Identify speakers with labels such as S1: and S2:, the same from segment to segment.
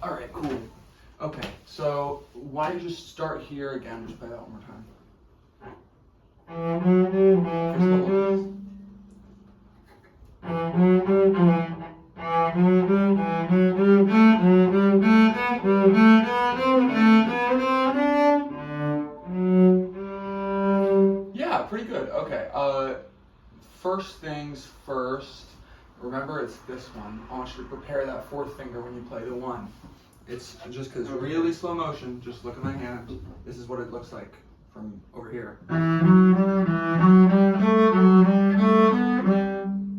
S1: Alright, cool. Okay, so why don't you just start here again, just play that one more time. Yeah, pretty good. Okay, first things first, remember it's this one. I want you to prepare that fourth finger when you play the one. It's just because it's really slow motion, just look at my hand. This is what it looks like from over here.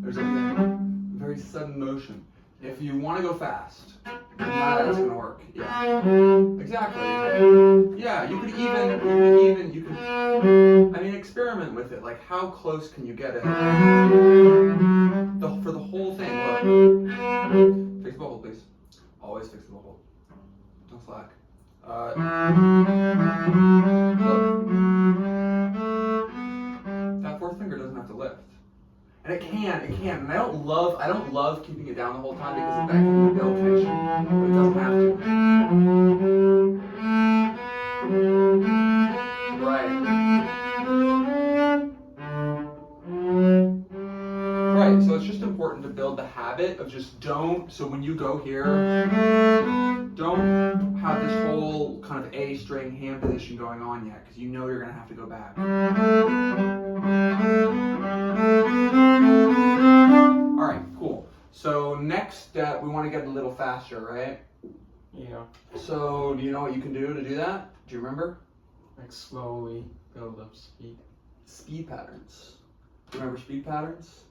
S1: There's a very sudden motion. If you want to go fast, that's going to work. Yeah. Exactly. Yeah, you could I mean, experiment with it. Like, how close can you get it? For the whole thing, look. Fix the bubble, please. Always fix the bubble. Don't slack. Look. That fourth finger doesn't have to lift. And it can. And I don't love keeping it down the whole time because that can build tension. But it doesn't have to. Right, so it's just important to build the habit of just so when you go here, don't have this whole kind of A string hand position going on yet, because you know you're going to have to go back. Alright, cool. So next step, we want to get a little faster, right?
S2: Yeah.
S1: So do you know what you can do to do that? Do you remember?
S2: Like slowly build up speed.
S1: Speed patterns. Do you remember speed patterns?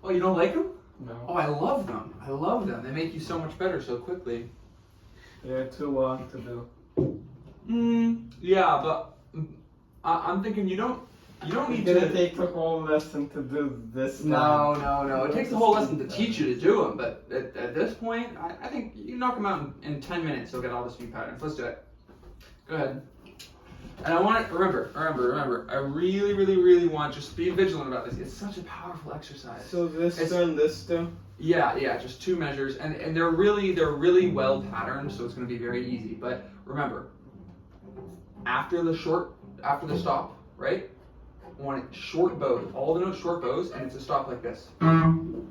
S1: Oh, you don't like them?
S2: No.
S1: Oh, I love them. I love them. They make you so much better so quickly.
S2: Yeah, too long to do.
S1: Yeah, but I'm thinking you don't need
S2: It's
S1: to
S2: gonna take the whole lesson to do this time.
S1: No. It takes the whole lesson to teach you to do them, but at this point, I think you knock them out in 10 minutes, you'll get all the speed patterns. Let's do it. Go ahead. And I want to, remember, I really want, just be vigilant about this. It's such a powerful exercise.
S2: So this and this too?
S1: Yeah, just two measures. And they're really well patterned, so it's going to be very easy. But remember, after the stop, right? I want it short bows, all the notes short bows, and it's a stop like this. You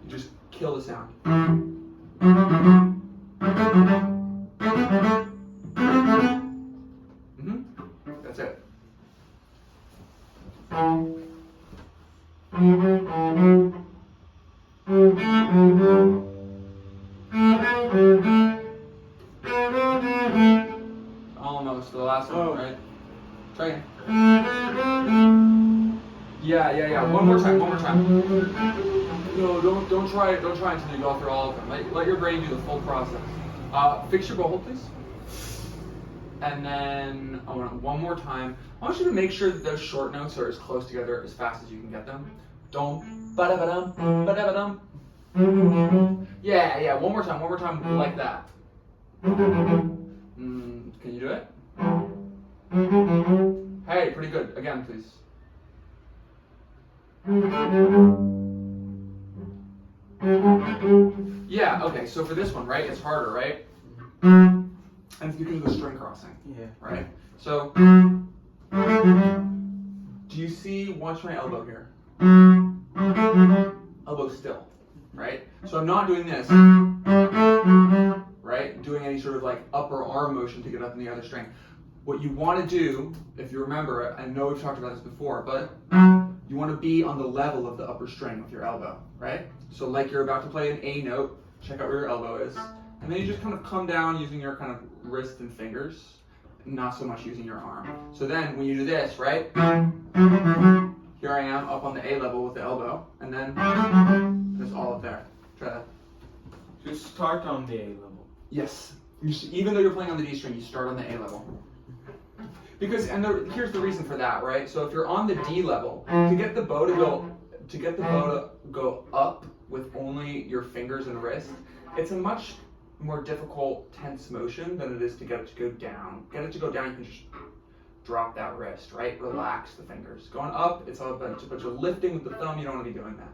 S1: just kill the sound. That's it. Almost, the last one, right? Try again. Yeah. One more time. No, don't try until you go through all of them. Let your brain do the full process. Fix your bow hold, please. And then I want one more time. I want you to make sure that those short notes are as close together as fast as you can get them. Don't ba-da-ba-dum, ba-da-ba-dum. Yeah. One more time like that. Can you do it? Hey, pretty good. Again, please. Yeah, okay, so for this one, right, it's harder, right? And it's because of the string crossing.
S2: Yeah.
S1: Right? So, do you see, watch my elbow here. Elbow still, right? So I'm not doing this, right? Doing any sort of like upper arm motion to get up in the other string. What you want to do, if you remember, I know we've talked about this before, but you want to be on the level of the upper string with your elbow, right? So like you're about to play an A note, check out where your elbow is, and then you just kind of come down using your kind of wrist and fingers, not so much using your arm. So then when you do this, right? Here I am up on the A level with the elbow, and then there's all up there. Try that.
S2: You start on the A level.
S1: Yes. Even though you're playing on the D string, you start on the A level. Because, here's the reason for that, right? So if you're on the D level, to get the bow to go up with only your fingers and wrist, it's a much more difficult, tense motion than it is to get it to go down. Get it to go down, you can just drop that wrist, right? Relax the fingers. Going up, it's all a bunch of lifting with the thumb. You don't want to be doing that.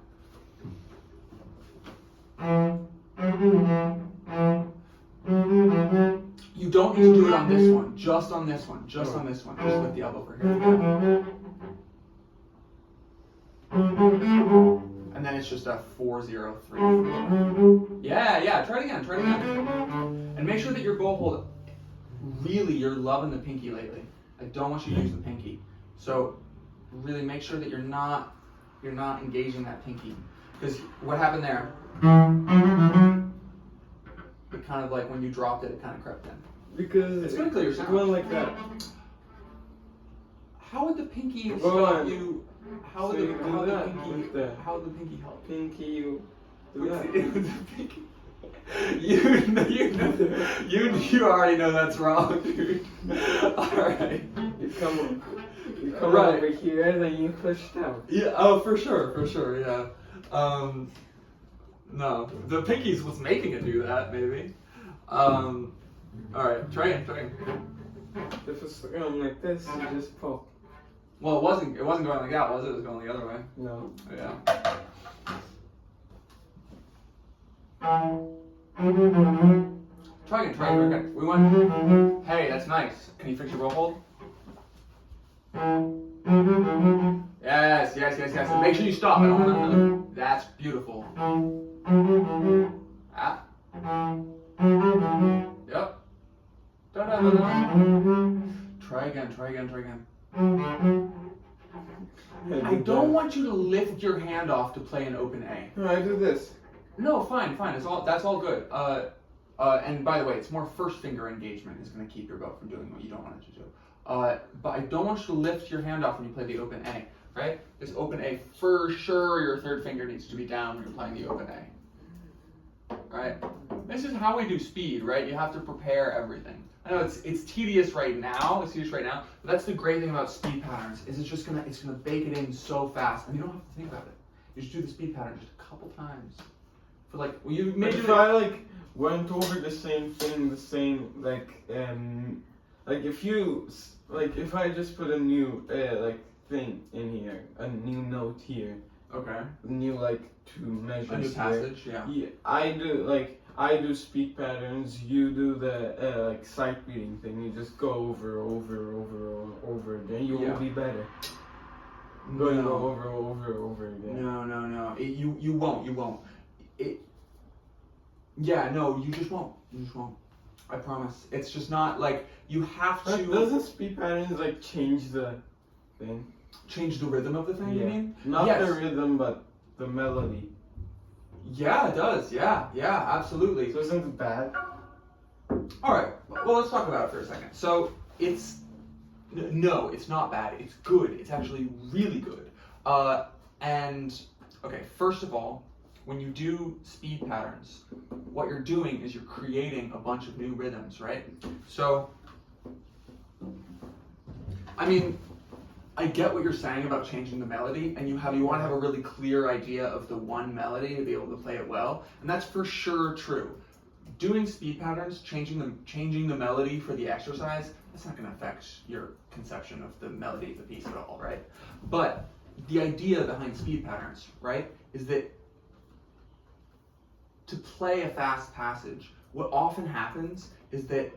S1: don't need to do it on this one. Just on this one. Just on this one. Just lift the elbow for here. And then it's just a 4-0-3. Yeah. Try it again. And make sure that your bow hold. Really, you're loving the pinky lately. I don't want you to use the pinky. So really make sure that you're not engaging that pinky. Because what happened there? It kind of like when you dropped it, it kind of crept in.
S2: Because
S1: It's gonna clear your sound.
S2: It went like that.
S1: How would the pinky
S2: Go
S1: stop
S2: on.
S1: you? How would
S2: So
S1: the
S2: you do
S1: how would the
S2: that
S1: pinky
S2: with the-
S1: how would the pinky help?
S2: Pinky, you do
S1: With
S2: that.
S1: the pinky. You already know that's wrong, dude. Alright.
S2: You come
S1: Right.
S2: over here, then you push down.
S1: Yeah, oh for sure, yeah. No. The pinky's what's making it do that, maybe. Alright, try again.
S2: If it's going like this, you just pull.
S1: Well, it wasn't going like that, was it? It was going the other way.
S2: No.
S1: Yeah. Try again. We went. Hey, that's nice. Can you fix your bow hold? Yes. And make sure you stop. I don't want to. That's beautiful. Ah. Yep. Try again. I don't want you to lift your hand off to play an open A.
S2: No, I do this.
S1: No, fine. That's all good. And by the way, it's more first finger engagement is going to keep your bow from doing what you don't want it to do. But I don't want you to lift your hand off when you play the open A, right? This open A, for sure, your third finger needs to be down when you're playing the open A, right? This is how we do speed, right? You have to prepare everything. I know it's tedious right now. But that's the great thing about speed patterns is it's gonna bake it in so fast, and you don't have to think about it. You just do the speed pattern just a couple times. For like, well, you
S2: But
S1: maybe
S2: if I like went over the same thing, if I just put a new thing in here, a new note here,
S1: okay,
S2: a new two measures
S1: a new
S2: here.
S1: passage, yeah.
S2: Yeah, I do speed patterns. You do the sight reading thing. You just go over again. You will be better. Going over again.
S1: No. You won't. You just won't. I promise. It's just not like you have to
S2: Doesn't speed patterns change the thing?
S1: change the rhythm of the thing. You mean?
S2: Not
S1: Yes.
S2: the rhythm, but the melody.
S1: Yeah, it does. Yeah, absolutely.
S2: So isn't it bad?
S1: All right. Well, let's talk about it for a second. So it's no, it's not bad. It's good. It's actually really good. And okay, first of all, when you do speed patterns, what you're doing is you're creating a bunch of new rhythms, right? So, I mean, I get what you're saying about changing the melody, and you want to have a really clear idea of the one melody to be able to play it well, and that's for sure true. Doing speed patterns, changing the melody for the exercise, that's not going to affect your conception of the melody of the piece at all, right? But the idea behind speed patterns, right, is that to play a fast passage, what often happens is that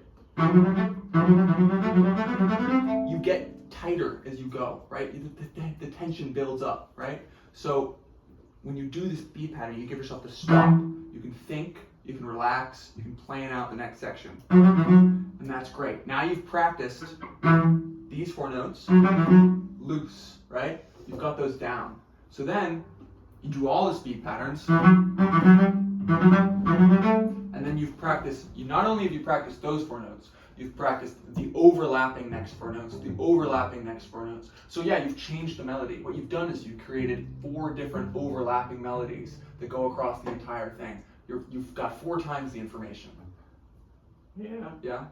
S1: you get tighter as you go, right? The tension builds up, right? So when you do this speed pattern, you give yourself the stop. You can think, you can relax, you can plan out the next section. And that's great. Now you've practiced these 4 notes loose, right? You've got those down. So then you do all the speed patterns, and then you've practiced, not only have you practiced those 4 notes, you've practiced the overlapping next 4 notes, the overlapping next 4 notes. So yeah, you've changed the melody. What you've done is you've created 4 different overlapping melodies that go across the entire thing. You've got 4 times the information. Yeah.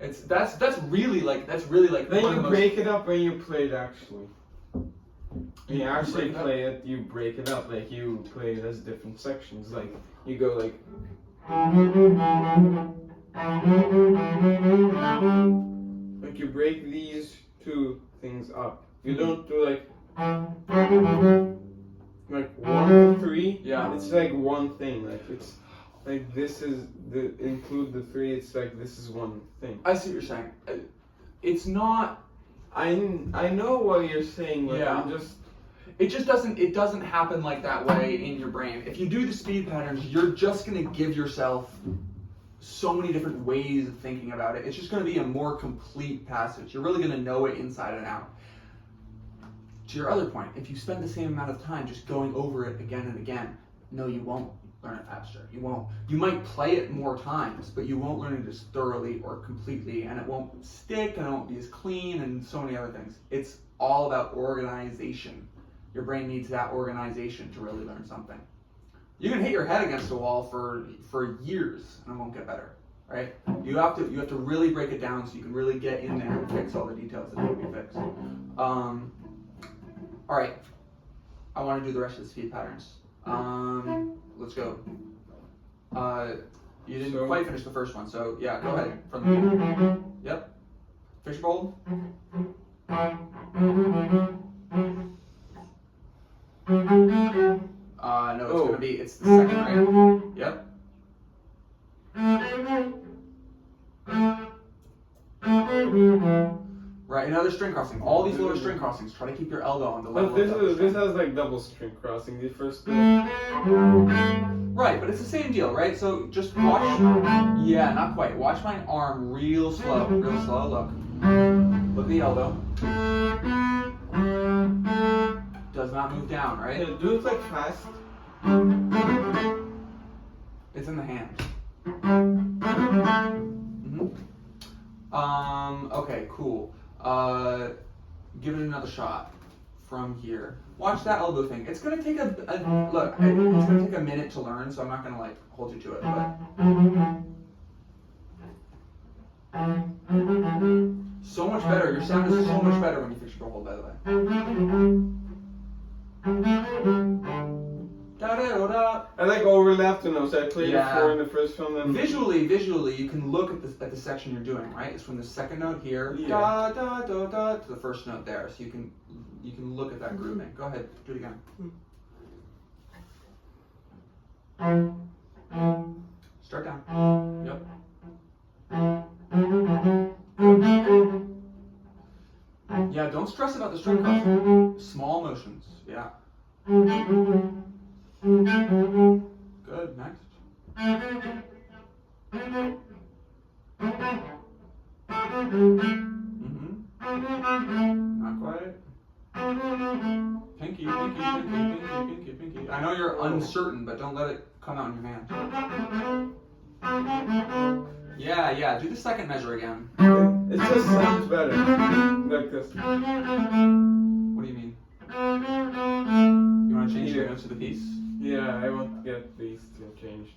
S1: That's really like
S2: Then
S1: one
S2: you
S1: of the most-
S2: break it up when you play it actually. When you actually
S1: break it up?
S2: play it, you break it up. Like you play it as different sections. Like you go like. Like you break these 2 things up. You don't do like 1 to 3.
S1: Yeah.
S2: It's like one thing. Like it's Like this is include the three. It's like this is one thing.
S1: I see what you're saying. It's not.
S2: I know what you're saying. But
S1: Yeah.
S2: I'm just.
S1: It doesn't happen like that way in your brain. If you do the speed patterns, you're just gonna give yourself so many different ways of thinking about it. It's just gonna be a more complete passage. You're really gonna know it inside and out. To your other point, if you spend the same amount of time just going over it again and again, no, you won't learn it faster. You won't. You might play it more times, but you won't learn it as thoroughly or completely, and it won't stick, and it won't be as clean, and so many other things. It's all about organization. Your brain needs that organization to really learn something. You can hit your head against a wall for years and it won't get better, right? You have to really break it down so you can really get in there and fix all the details that need to be fixed. All right, I want to do the rest of the speed patterns. Let's go. You didn't quite finish the first one, so yeah, go ahead. From the beginning. Yep. Fishbowl. No, it's the second, right? Yep. Right, another string crossing. All these lower string crossings, try to keep your elbow on the level
S2: But
S1: of the upper
S2: this
S1: string.
S2: has like double string crossing. The first.
S1: Right, but it's the same deal, right? So just watch. Yeah, not quite. Watch my arm real slow. Real slow, look. Look at the elbow. Does not move down, right?
S2: Yeah, do it like fast.
S1: It's in the hand. Okay, cool. Give it another shot from here. Watch that elbow thing. It's gonna take look. It's gonna take a minute to learn, so I'm not gonna like hold you to it. But so much better. Your sound is so much better when you fix your hold. By the way. Da-da-da-da.
S2: I like overlap the notes. I played
S1: Yeah.
S2: it 4 in the first film. And
S1: Visually, you can look at the section you're doing, right? It's from the second note here,
S2: Yeah.
S1: da da da da, to the first note there. So you can look at that grooving. Go ahead, do it again. Start down. Yep. Yeah, don't stress about the string crossing. Small motions. Yeah. Good. Next. Not quite. Pinky. I know you're uncertain, but don't let it come out in your hand. Yeah. Do the second measure again.
S2: it just sounds better. Like this.
S1: What do you mean? You want to change your notes to the piece?
S2: Yeah, I want to get these to change.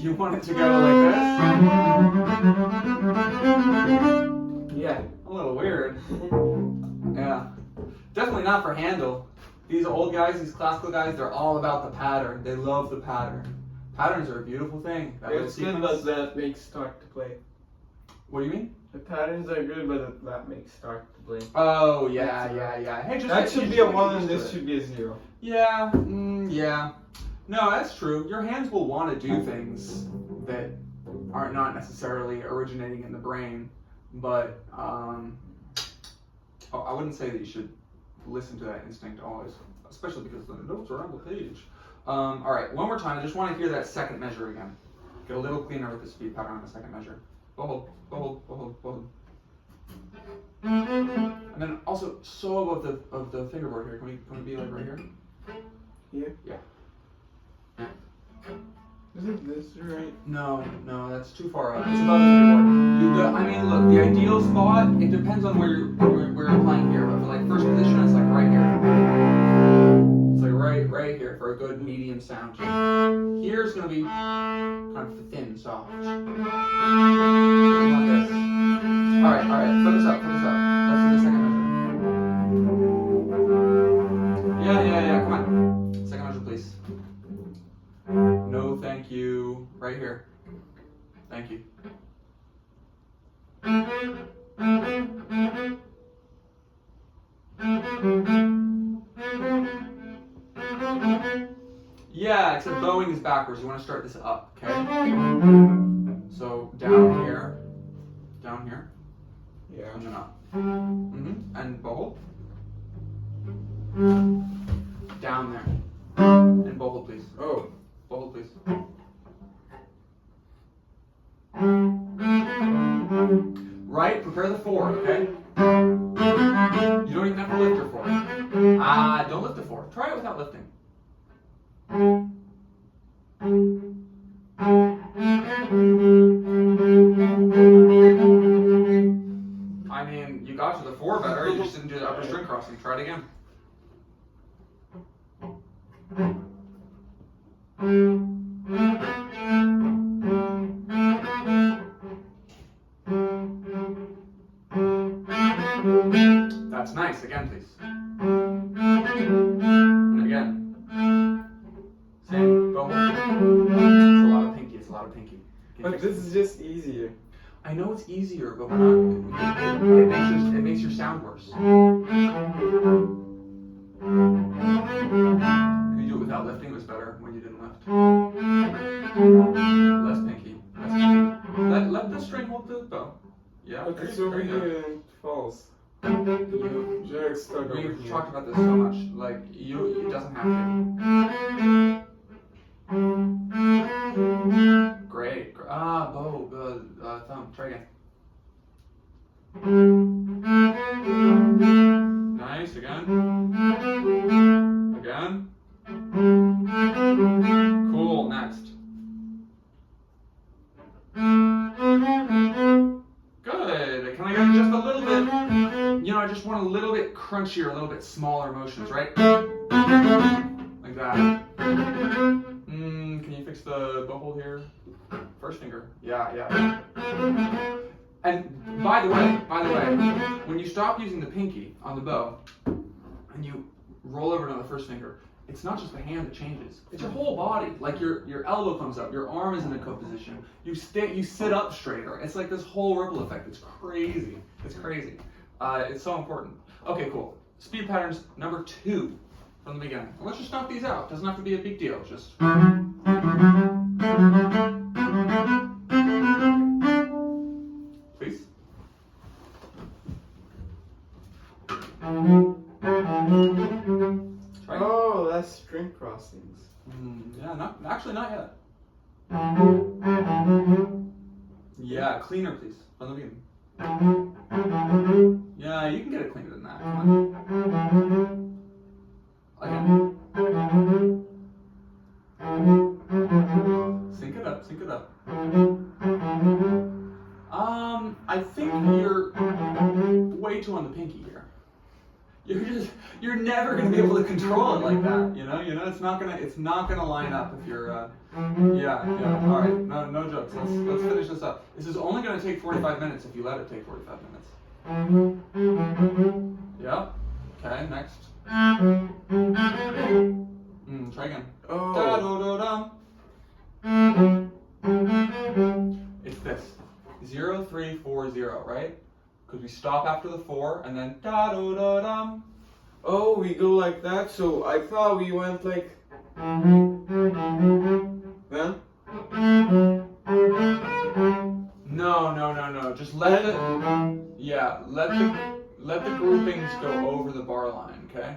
S1: You want it to go like this?
S2: Yeah.
S1: A little weird. Yeah. Definitely not for Handel. These old guys, these classical guys, they're all about the pattern. They love the pattern. Patterns are a beautiful thing. That little
S2: It's good,
S1: sequence.
S2: but that makes start to play.
S1: What do you mean?
S2: The patterns are good, but that makes start to play.
S1: Oh, yeah. Hey, just
S2: That
S1: get
S2: should
S1: used
S2: be
S1: to
S2: a
S1: it,
S2: 1
S1: get
S2: and
S1: used
S2: this
S1: to it.
S2: should be a 0.
S1: Yeah, yeah. No, that's true. Your hands will want to do things that are not necessarily originating in the brain, but I wouldn't say that you should listen to that instinct always, especially because the notes are on the page. All right, one more time. I just want to hear that second measure again. Get a little cleaner with the speed pattern on the second measure. Hold. And then also, so of the fingerboard here. Can we be like right here?
S2: Here?
S1: Yeah.
S2: Isn't this right?
S1: No, that's too far up. It's above the fingerboard. I mean, look, the ideal spot, it depends on where you're playing here, but for like first position, it's like right here. It's like right here for a good medium sound. Here it's gonna be kind of thin, soft. Like this. All right, focus up. Let's do the second measure. Yeah, come on. Second measure, please. No, thank you. Right here. Thank you. Yeah, except bowing is backwards. You want to start this up, okay? So down here,
S2: Yeah.
S1: and then up. And bow hold. Down there. And bow hold, please.
S2: Oh.
S1: Bow hold, please. Right, prepare the 4, okay? You don't even have to lift your 4. Don't lift the 4. Try it without lifting. I mean, you got to the 4 better, you just didn't do the upper string crossing. Try it again. That's nice. Again, please. And again. Same. Bow hold. It's a lot of pinky.
S2: But this is just easier.
S1: I know it's easier, but we're not. It makes your sound worse. Can you do it without lifting? It was better when you didn't lift. Less pinky. Less pinky. Let the string hold the bow. Yeah.
S2: But it's over here and it falls. Jarek's stuck over
S1: We've
S2: here.
S1: talked about this so much. Like it doesn't have to. Great. Bow. Thumb. Try again. Nice. Again. Again. Cool. Next. Good. Can I get just a little bit? I just want a little bit crunchier, a little bit smaller motions, right? Like that. Can you fix the bow hold here? First finger. Yeah. And by the way, when you stop using the pinky on the bow and you roll over to the first finger, it's not just the hand that changes. It's your whole body. Like your elbow comes up, your arm is in a co-position. You sit up straighter. It's like this whole ripple effect. It's crazy. It's so important. Okay, cool. Speed patterns number 2 from the beginning. Let's just knock these out. Doesn't have to be a big deal. Just. Please. Right.
S2: Oh, that's string crossings.
S1: Yeah, not yet. Yeah, cleaner, please. From the beginning. Yeah, you can get it cleaner than that. Come on. Again. Sync it up. I think you're way too on the pinky here. You're never gonna be able to control it like that. You know, it's not gonna line up if you're. Yeah. All right, no jokes. Let's finish this up. This is only gonna take 45 minutes if you let it take 45 minutes. Yeah. Okay. Next. Try again.
S2: Oh.
S1: It's this 0 3 4 0, right? Because we stop after the 4 and then da do da dum.
S2: Oh, we go like that. So I thought we went like. Then.
S1: No. Just let the groupings go over the bar line, okay?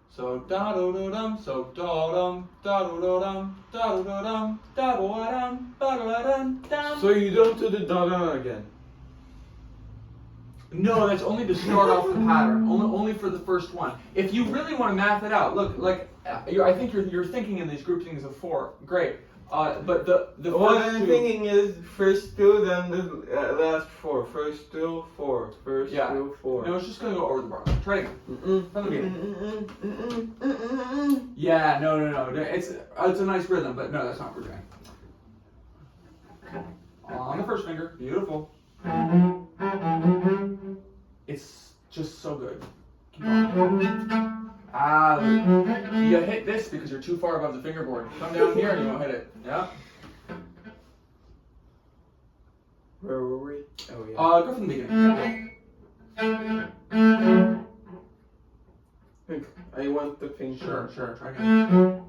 S1: So da do do dum, so da dum, da do do dum, da do do dum, da do dum, ba do dum, dum.
S2: So you don't do the da again.
S1: No, that's only to start off the pattern. Only for the first one. If you really want to math it out, look, like I think you're thinking in these groupings of 4. Great. But the
S2: What
S1: first
S2: I'm
S1: 2,
S2: thinking is first 2, then the last 4. First 2, 4. First 2, 4.
S1: No, it's just gonna go over the bar. Try it again. From the beginning. Yeah, no. It's a nice rhythm, but no, that's not what we're doing. On the first finger, beautiful. It's just so good. Keep on. You hit this because you're too far above the fingerboard. Come down here and you won't hit it. Yeah.
S2: Where were we? Oh yeah.
S1: Go from the beginning.
S2: I want the pink.
S1: Sure. Try again.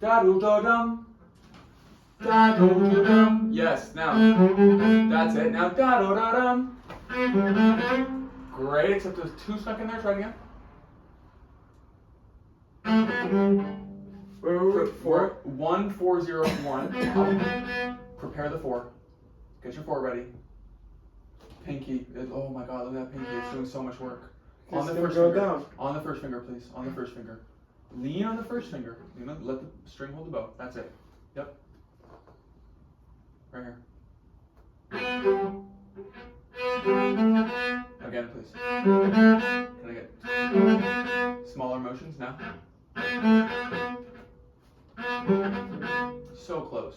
S1: Da-do-da-dum. Da-do-da-dum. Yes, now. That's it. Now da-do-da-dum. Great, except there's 2 stuck in there. Try it again.
S2: Where were we? 4?
S1: 1, 4, 0, 1. Prepare the 4. Get your 4 ready. Pinky. Oh my god, look at that pinky. It's doing so much work. On the first finger.
S2: Down.
S1: On the first finger, please. On the first finger. Lean on the first finger. Let the string hold the bow. That's it. Yep. Right here. Again, please. Can I get smaller motions now? So close.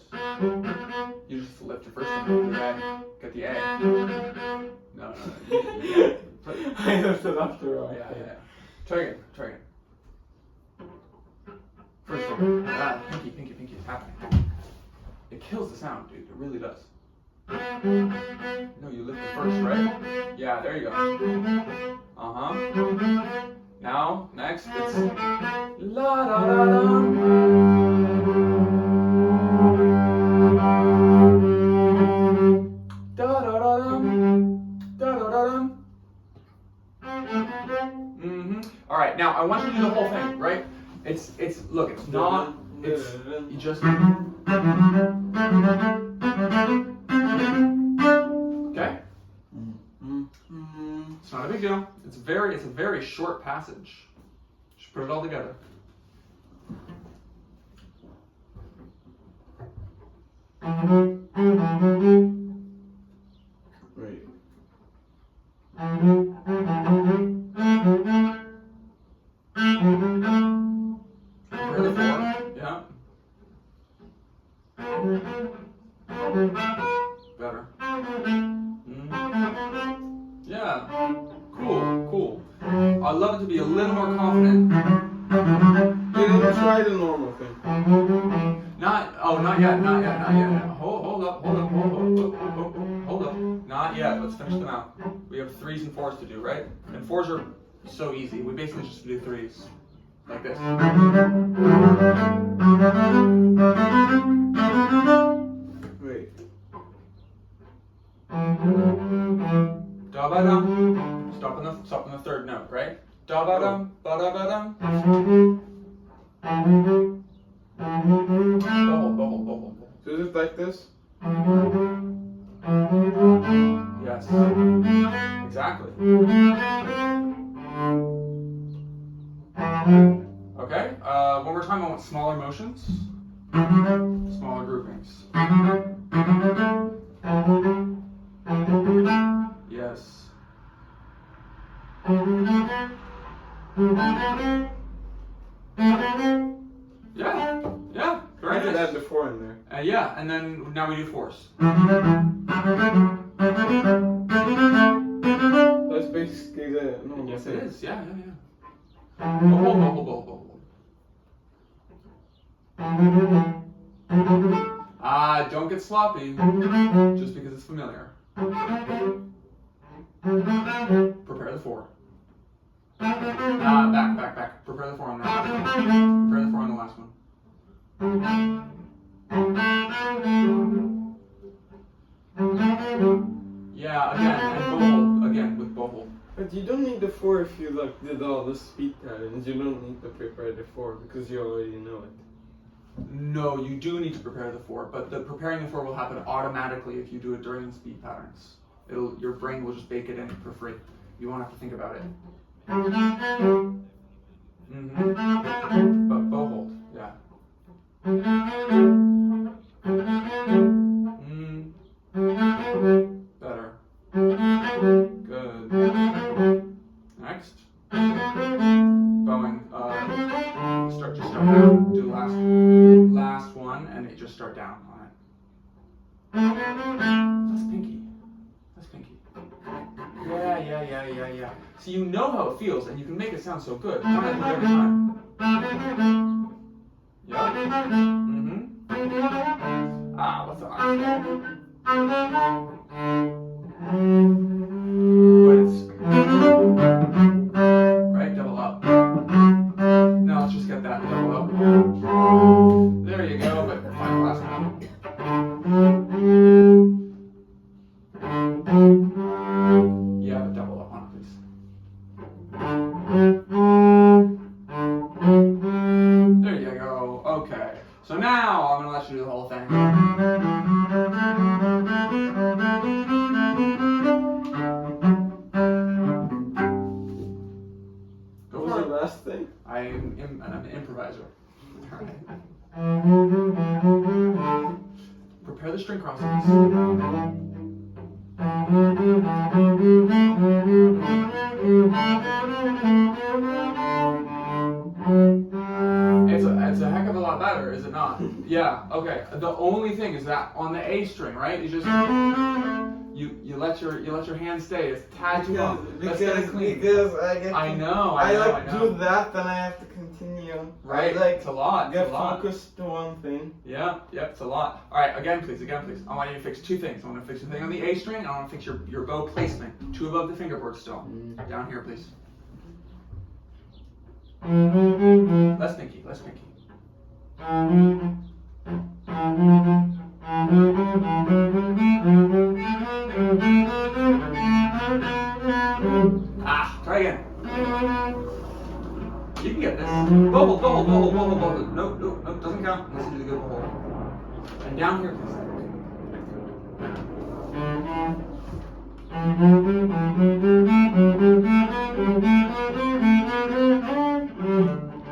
S1: You just lift your first finger. Get the A. No.
S2: I lifted after all.
S1: Yeah. Try again. First finger. Pinky is happening. It kills the sound, dude. It really does. No, you lift the first, right? Yeah, there you go. Uh-huh. Now, next, it's la da da da. Da da da dum. Da da da dum. All right, now I want you to do the whole thing, right? Look, it's not, you just, okay? It's not a big deal. It's a very short passage. Just put it all together.
S2: Right.
S1: Prepare the 4. Yeah. Better. Yeah. Cool. I'd love it to be a little more confident.
S2: You didn't try the normal thing.
S1: Not yet. Hold up. Not yet. Let's finish them out. We have 3s and 4s to do, right? And 4s are so easy. We basically just do 3s. Like this.
S2: Wait.
S1: Da ba dum. Stop on the 3rd note, right? Da ba dum. Ba da ba dum. Bow.
S2: So is it like this?
S1: Yes. Exactly. Okay. One more time. I want smaller motions. Smaller groupings. Yes. Yeah. Very
S2: I did
S1: nice.
S2: add the 4 in there.
S1: Yeah, and then now we do 4s.
S2: That's basically the normal
S1: Yes,
S2: thing.
S1: it is. Yeah. Hold. Don't get sloppy just because it's familiar. Prepare the 4. Back. Prepare the 4 on the last one. Prepare the 4 on the last one. Yeah, again with bow hold.
S2: But you don't need the 4 if you did all the speed patterns. You don't need to prepare the 4 because you already know it.
S1: No, you do need to prepare the 4, but the preparing the 4 will happen automatically if you do it during speed patterns. Your brain will just bake it in for free. You won't have to think about it. But bow hold, yeah. Better. Good. Next. Bowing. Start down. Do last one, and just start down on it. That's pinky. Yeah. See, you know how it feels, and you can make it sound so good. Why not do it every time? Yeah. What's the But it's right, double up. Now let's just get that double up. So now I'm gonna let you do the whole thing. Go
S2: What was
S1: for
S2: the
S1: it.
S2: last thing?
S1: I'm an improviser. Alright. Prepare the string crossings. It's a heck of a lot better, is it not? Yeah, okay. The only thing is that on the A string, right? You just you let your hand stay. It's tad too long. Let's get it clean.
S2: Because
S1: I know.
S2: I do that, then I have to continue.
S1: Right?
S2: I like
S1: It's a lot.
S2: get
S1: It's a lot.
S2: focused to one thing.
S1: Yeah, yep, it's a lot. Alright, again please. I want you to fix two things. I want to fix the thing on the A string, and I want to fix your bow placement. Two above the fingerboard still. Down here, please. Less Nicky, less Nicky. Ah, try again. You can get this. Bow hold. No, doesn't count unless you do the good bow hold. And down here, please.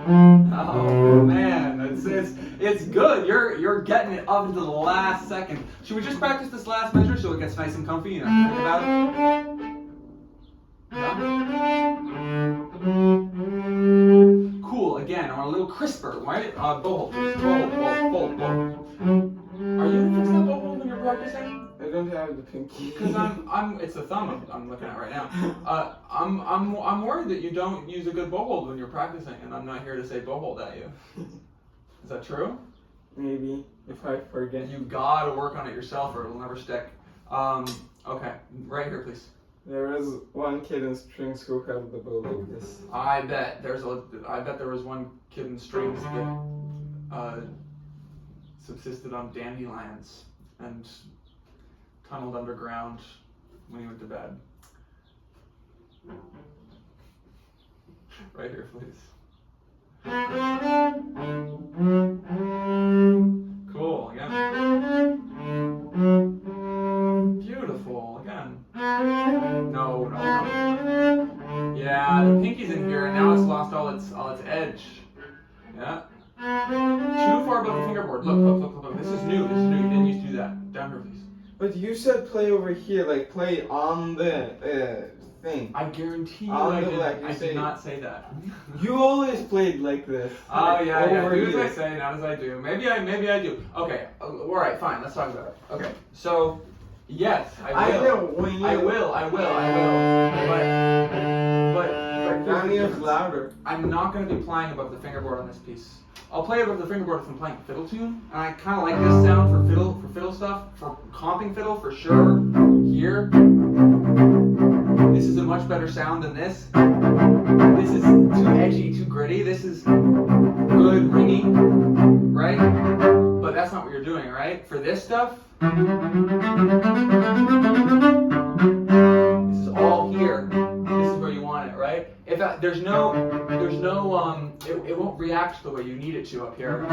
S1: Oh man, it's good. You're getting it up into the last second. Should we just practice this last measure so it gets nice and comfy? You know, think about it. Cool. Again, I want a little crisper, right? Bow hold, please. Bow hold. Are you gonna fix that bow hold when you're practicing?
S2: I don't have the pinky.
S1: Because it's the thumb I'm looking at right now. I'm worried that you don't use a good bow hold when you're practicing, and I'm not here to say bow hold at you. Is that true?
S2: Maybe, if I forget.
S1: You gotta work on it yourself, or it'll never stick. Okay, right here, please.
S2: There was one kid in string school who had the bow like this.
S1: I bet there was one kid in strings that subsisted on dandelions and tunneled underground when he went to bed. Right here, please. Cool, again. Beautiful, again. No. Yeah, the pinky's in here and now it's lost all its edge. Yeah. Too far above the fingerboard. Look. This is new. You didn't used to do that. Down here, please.
S2: But you said play over here, like play on the thing.
S1: I guarantee you
S2: On
S1: I
S2: the
S1: did,
S2: left, you
S1: I
S2: say-
S1: did not say that.
S2: You always played like this.
S1: Oh yeah.
S2: Over
S1: Do as I
S2: here.
S1: say, not as I do. Maybe I do. Okay. All right. Fine. Let's talk about it. Okay. So, yes, I will.
S2: I know when you.
S1: I will. But
S2: Down here's louder.
S1: I'm not going to be playing above the fingerboard on this piece. I'll play above the fingerboard if I'm playing fiddle tune, and I kind of like this sound for fiddle stuff, for comping fiddle for sure. Here, this is a much better sound than this. This is too edgy, too gritty. This is good, ringy, right? But that's not what you're doing, right? For this stuff, this is all here. This is where you want it, right? If there's no, it won't react the way you need it to up here.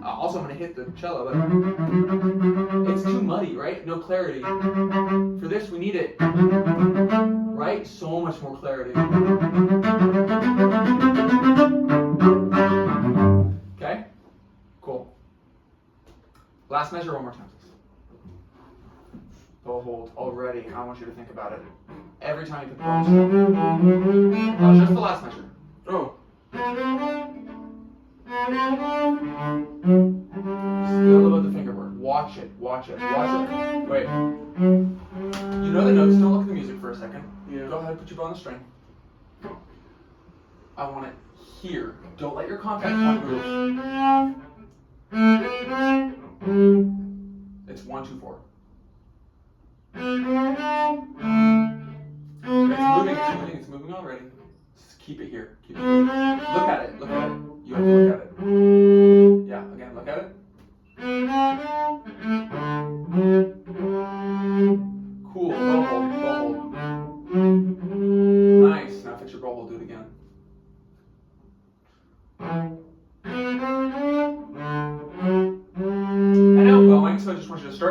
S1: Also, I'm gonna hit the cello, but it's too muddy, right? No clarity. For this, we need it, right? So much more clarity. Okay? Cool. Last measure one more time, please. Bow hold already. I want you to think about it. Every time you put the bow hold. Just the last measure.
S2: Oh.
S1: Still above the fingerboard. Watch it. Wait. You know the notes. Don't look at the music for a second.
S2: Yeah.
S1: Go ahead, put your bow on the string. I want it here. Don't let your contact point move. It's 1, 2, 4. It's moving already. Just keep it here. Look at it. You have to look at it. Yeah, again, look at it. Cool, bow hold. Nice, now fix your bow hold, do it again.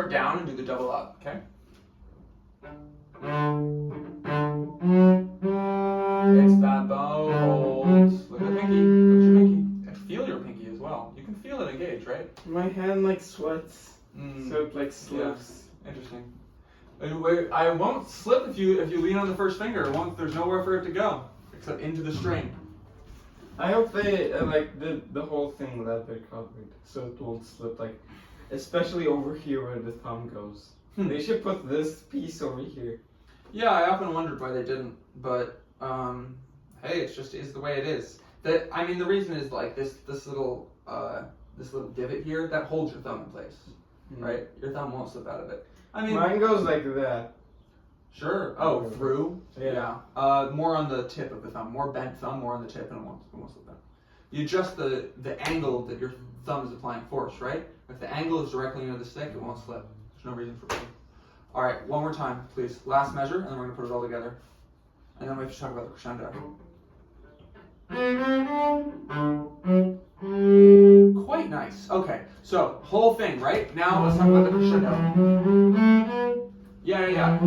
S1: start down and do the double up, okay? It's that bow hold. Look at the pinky. Look at your pinky. And feel your pinky as well. You can feel it engage, right?
S2: My hand like sweats, so it like slips.
S1: Interesting. I won't slip if you lean on the first finger. It won't, there's nowhere for it to go except into the string.
S2: I hope they like the whole thing leather covered, so it won't slip. Like, especially over here where the thumb goes. They should put this piece over here.
S1: Yeah, I often wondered why they didn't, but hey, it's just is the way it is. The reason is like this little divot here that holds your thumb in place, right? Your thumb won't slip out of it. I mean,
S2: mine goes like that.
S1: Sure. Oh, through.
S2: Yeah.
S1: More on the tip of the thumb, more bent thumb, more on the tip, and it won't slip out. You adjust the angle that your thumb is applying force, right? If the angle is directly into the stick, it won't slip. There's no reason for it. All right, one more time, please. Last measure, and then we're gonna put it all together. And then we have to talk about the crescendo. Quite nice. Okay, so whole thing, right? Now let's talk about the crescendo. Yeah.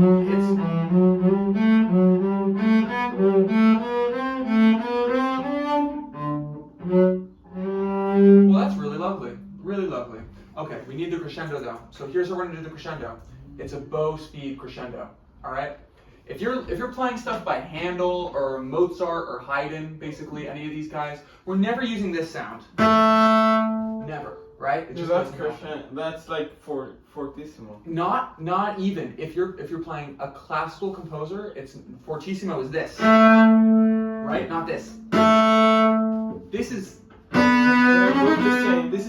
S1: Well, that's really lovely. Really lovely. Okay, we need the crescendo though. So here's how we're gonna do the crescendo. It's a bow speed crescendo. All right. If you're playing stuff by Handel or Mozart or Haydn, basically any of these guys, we're never using this sound. Never, right? It just
S2: that's
S1: doesn't happen.
S2: crescendo. That's like fortissimo.
S1: Not even if you're playing a classical composer, it's fortissimo is this, right? Not this. This is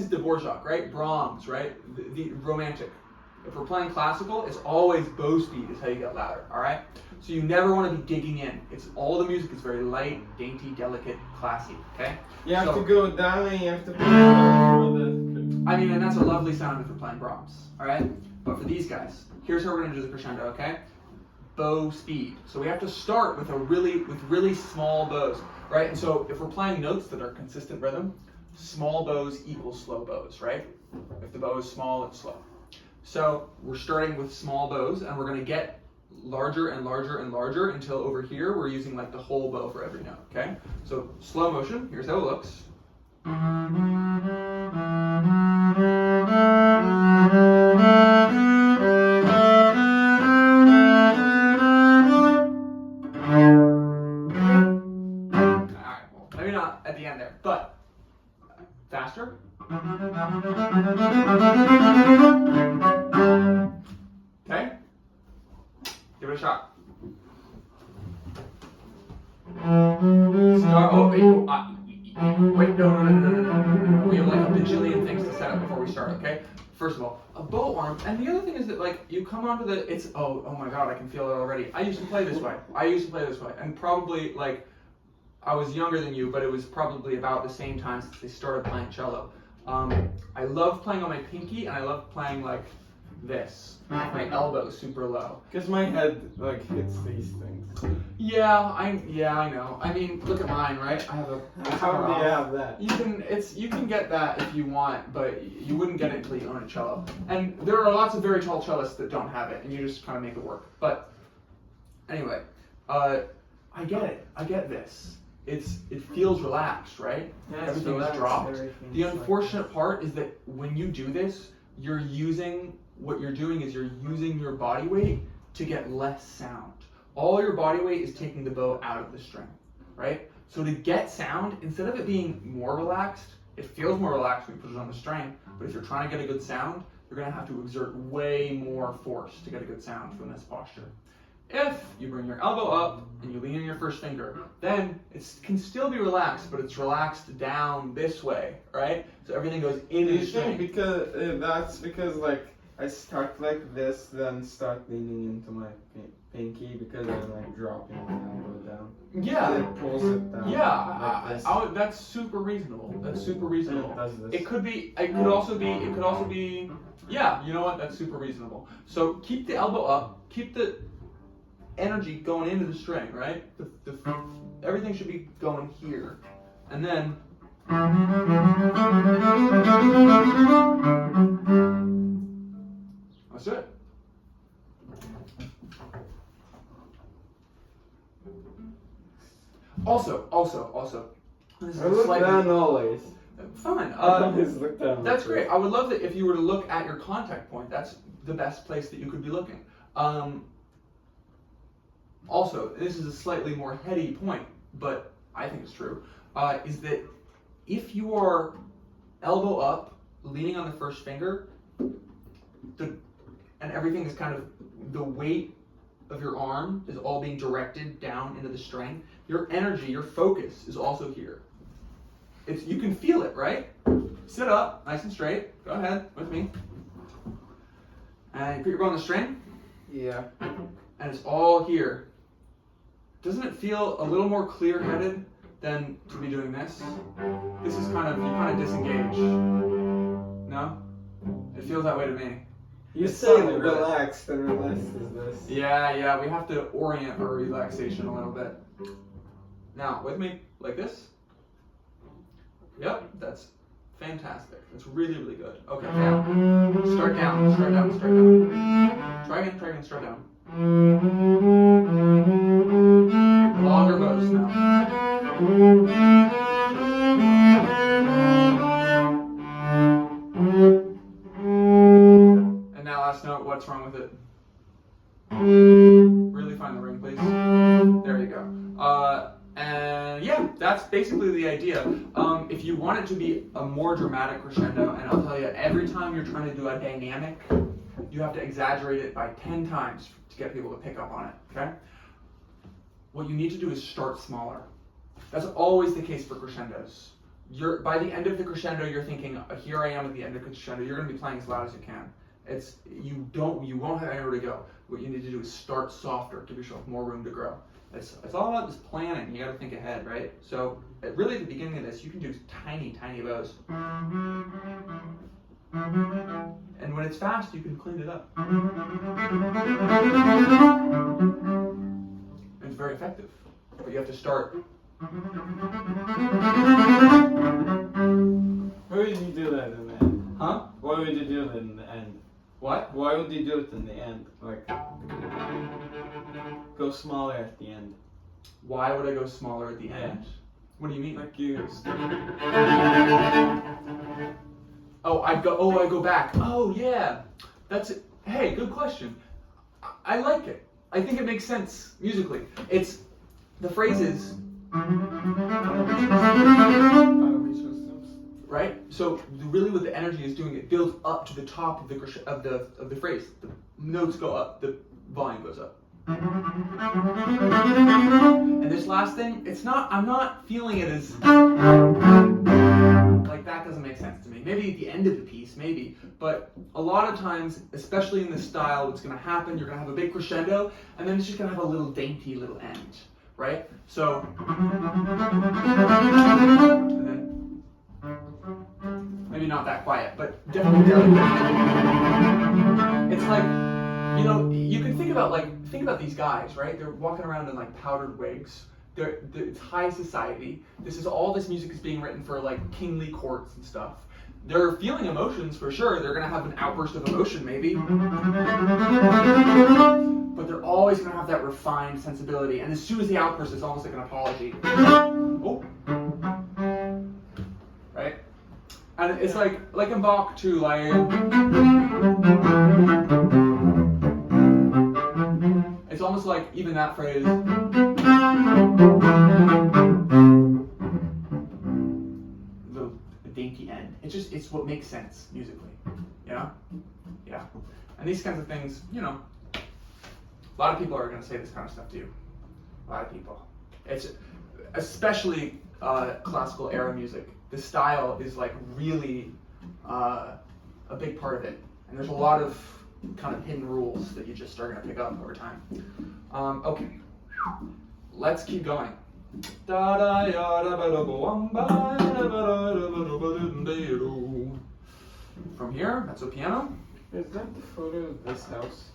S1: Dvorak, right? Brahms, right? The romantic. If we're playing classical, it's always bow speed is how you get louder, all right? So you never want to be digging in. It's all the music is very light, dainty, delicate, classy, okay?
S2: You have to go down and you have to put the
S1: I mean, and that's a lovely sound if you're playing Brahms, all right? But for these guys, here's how we're going to do the crescendo, okay? Bow speed. So we have to start with really small bows, right? And so if we're playing notes that are consistent rhythm, small bows equals slow bows, right? If the bow is small, it's slow. So we're starting with small bows, and we're going to get larger and larger and larger until over here we're using like the whole bow for every note, okay? So slow motion, here's how it looks. Alright, well, maybe not at the end there, but faster. Okay? Give it a shot. Start. Oh, wait, no. We have like a bajillion things to set up before we start, okay? First of all, a bow arm, and the other thing is that like you come onto the, it's, oh my god, I can feel it already. I used to play this way, and probably like, I was younger than you, but it was probably about the same time since they started playing cello. I love playing on my pinky, and I love playing like this. My elbow is super low.
S2: Because my head like hits these things.
S1: Yeah, I know. I mean, look at mine, right? I have a.
S2: How do you have that?
S1: You can get that if you want, but you wouldn't get it until you own a cello. And there are lots of very tall cellists that don't have it, and you just kind of make it work. But anyway, I get it. I get this. It feels relaxed, right?
S2: Yeah,
S1: everything is dropped. The unfortunate part is that when you do this, you're using your body weight to get less sound. All your body weight is taking the bow out of the string, right? So to get sound, instead of it being more relaxed, it feels more relaxed when you put it on the string, but if you're trying to get a good sound, you're gonna have to exert way more force to get a good sound from this posture. If you bring your elbow up and you lean on your first finger, then it can still be relaxed, but it's relaxed down this way, right? So everything goes into the string.
S2: Because that's because like I start like this, then start leaning into my pinky because I'm like dropping my elbow down.
S1: Yeah.
S2: And it pulls it down.
S1: Yeah,
S2: like this.
S1: that's super reasonable. That's super reasonable.
S2: It does this.
S1: It could also be. Yeah, you know what? That's super reasonable. So keep the elbow up. Keep the energy going into the string, right? Everything should be going here, and then. Let's do it. Also, this is
S2: I look
S1: slightly
S2: down always.
S1: fine.
S2: I always look down.
S1: That's great. I would love that if you were to look at your contact point. That's the best place that you could be looking. Also, this is a slightly more heady point, but I think it's true. Is that if you are elbow up, leaning on the first finger, and everything is kind of the weight of your arm is all being directed down into the string. Your energy, your focus is also here. You can feel it, right? Sit up, nice and straight. Go ahead with me. And you put your bow on the string,
S2: Yeah.
S1: and it's all here. Doesn't it feel a little more clear-headed than to be doing this? This is you kind of disengage. No? It feels that way to me.
S2: You
S1: It's
S2: say
S1: subtle, really.
S2: relaxed and relaxed is this.
S1: Yeah, we have to orient our relaxation a little bit. Now, with me, like this. Yep, that's fantastic. That's really, really good. Okay, now, start down. Try again, start down. Longer bows now. And now last note, what's wrong with it? Really find the ring, please. There you go. And yeah, that's basically the idea. If you want it to be a more dramatic crescendo, and I'll tell you, every time you're trying to do a dynamic, you have to exaggerate it by 10 times to get people to pick up on it, okay? What you need to do is start smaller. That's always the case for crescendos. By the end of the crescendo, you're thinking, here I am at the end of the crescendo, you're going to be playing as loud as you can. You won't have anywhere to go. What you need to do is start softer, give yourself more room to grow. It's all about this planning. You got to think ahead, right? So really at the beginning of this, you can do tiny bows. And when it's fast, you can clean it up. It's very effective. But you have to start.
S2: Why would you do that in the end?
S1: Huh?
S2: Why would you do it in the end?
S1: What?
S2: Why would you do it in the end? Like, go smaller at the end.
S1: Why would I go smaller at the
S2: Yeah.
S1: end? What do you mean?
S2: Like you.
S1: I go back. Oh yeah, that's it. Hey, good question. I like it. I think it makes sense musically. It's the phrases, right? So really, what the energy is doing, it builds up to the top of the phrase. The notes go up, the volume goes up. And this last thing, I'm not feeling it as like that doesn't make sense to me. Maybe at the end of the piece, maybe. But a lot of times, especially in this style, what's going to happen, you're going to have a big crescendo, and then it's just going to have a little dainty little end, right? So, and then, maybe not that quiet, but definitely it's like, you can think about these guys, right? They're walking around in like powdered wigs. It's high society. This music is being written for like kingly courts and stuff. They're feeling emotions for sure. They're gonna have an outburst of emotion maybe. But they're always gonna have that refined sensibility. And as soon as the outburst, it's almost like an apology. Oh. Right? And it's like in Bach too, like it's almost like even that phrase. The dainty end. It's what makes sense musically. Yeah? Yeah. And these kinds of things, a lot of people are going to say this kind of stuff to you. A lot of people. It's especially classical era music. The style is like really a big part of it. And there's a lot of kind of hidden rules that you just are going to pick up over time. Okay, let's keep going. From here, that's a piano.
S2: Is that the photo of this house?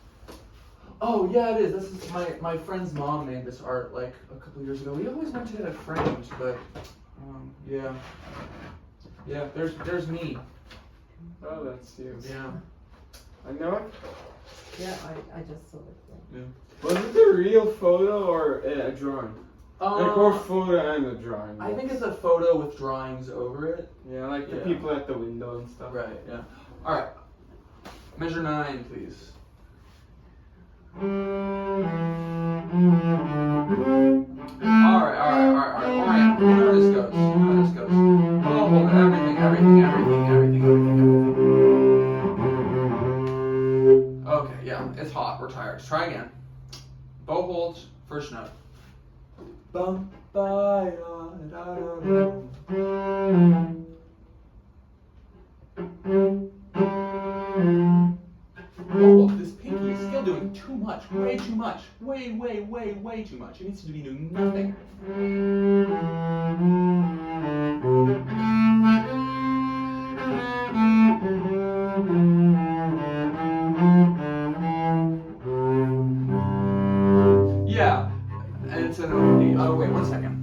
S1: Oh yeah, it is. This is my friend's mom made this art like a couple years ago. We always meant to get it framed, but yeah. There's me.
S2: Oh, that's you.
S1: Yeah.
S2: I know it.
S3: Yeah, I just saw it. Yeah.
S2: Was it a real photo or a drawing? Like or photo and a drawing.
S1: I think it's a photo with drawings over it.
S2: Yeah, like the
S1: Yeah.
S2: people at the window and stuff.
S1: Right, yeah. Alright. Measure 9, please. Alright. Orient. You know how this goes. Oh, hold everything. Okay, yeah, it's hot. We're tired. Let's try again. Bow holds, first note. Bum, ba, da, da, da. Oh, this pinky is still doing too much, way too much, way too much. It needs to be doing nothing. Yeah, and it's an OD. Oh, wait, 1 second.